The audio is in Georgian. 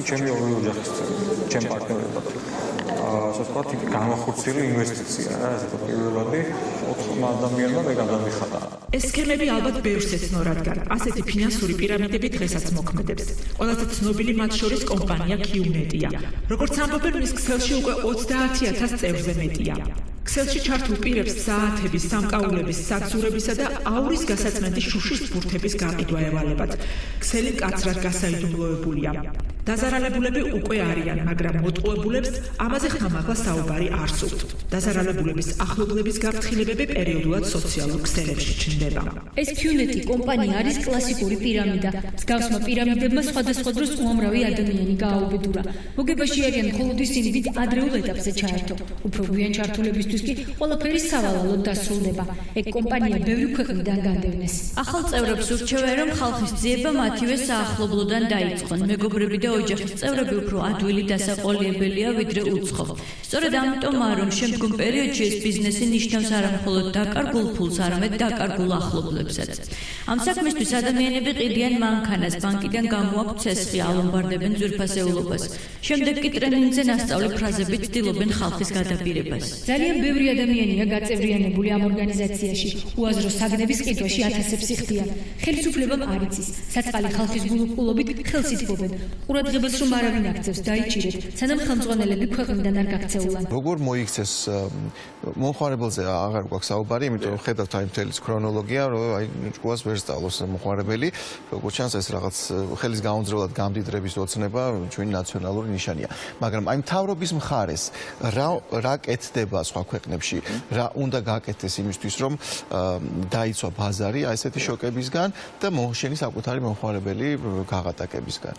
ჩემი ორივე ოჯახის ჩემ პარტნიორებად. ასე ვთქვათ, განახორციელე ინვესტიცია რა, ასე ვთქვათ, პირველადი 4 ადამიანმა მე გადამიხადა. ეს სქემები ალბათ ბევრს ეცნო, რადგან ასეთი ფინანსური პირამიდები დღესაც მოქმედებს. ყველაზე ცნობილი მათ შორის კომპანია QNet-ია. როგორც ამბობენ, მის ქსელში უკვე 30,000 წევრზე მეტია. ქსელში ჩართულ პირებს საათების, სამკაულების, საგზურებისა და აურის გასაწმენდის შუშის ბურთების გაყიდვა ევალებათ. ქსელი მკაცრად გასაიდუმლოებულია. დაზარალებულები უკვე არიან, მაგრამ მოტყუებულებს ამაზე ხმამაღლა საუბარი არ სურთ. დაზარალებულების ახლობლების გაფრთხილებები პერიოდულად სოციალურ ქსელებში ჩნდება. ეს QNet-ი კომპანია არის კლასიკური პირამიდა. მსგავსმა პირამიდებმა სხვადასხვა დროს უამრავი ადამიანი გააუბედურა. მოგებაში არიან მხოლოდ ისინი, ვინც ადრეულ ეტაპზე ჩაერთო. უფრო გვიან ჩართულებისთვის კი ყველაფერი სავალალოდ დასრულდება. ეგ კომპანია ბევრი ქვეყნიდან განდევნეს. ახალ წევრებს ურჩევენ, რომ ხალხის ძიება მათივე საახლობლოდან დაიწყონ. მეგობრები და ოჯახის წევრები უფრო ადვილი დასაყოლიებელია ვიდრე უცხო. სწორედ ამიტომაა, რომ შემდგომ პერიოდში ეს ბიზნესი ნიშნავს არა მხოლოდ დაკარგულ ფულს, არამედ დაკარგულ ახლობლებსაც. ამ საქმისთვის ადამიანები ყიდიან მანქანას, ბანკიდან გამოაქვთ ცესხი, ალომბარდებენ ძვირფასეულობას. შემდეგ კი ტრენინგზე ნასწავლი ფრაზებით ცდილობენ ხალხის გადაპირებას. ძალიან ბევრი ადამიანია გაწევრიანებული ამ ორგანიზაციაში. უაზრო საგნების ყიდვაში ათასებს იხდიან. ხელისუფლებამ არ იცის. საწყალი ხალხის გულუყულობით ხელს ითბობენ. ყურადღებას რომ არავინ აქცევს, დაიჭირეთ, სანამ ხელმძღვანელები ქვეყნიდან არ გაქცეულან. როგორ მოიქცეს მომხმარებელზე აღარ გვაქვს საუბარი, იმიტომ რომ ხედავთ აი მთელი ქრონოლოგია, რომ აი ჭკუას ვერ სწავლობს მომხმარებელი, როგორც ჩანს ეს რაღაც ხელის გაუმძლევრად გამდიდრების ოცნება ჩვენი ნაციონალური ნიშანია. მაგრამ აი მთავრობის მხარეს რა კეთდება სხვა ქვეყნებში, რა უნდა გაკეთდეს იმისთვის, რომ დაიცვა ბაზარი აი ესეთი შოკებისგან და მოშენი საკუთარი მომხმარებელი გაღატაკებისგან.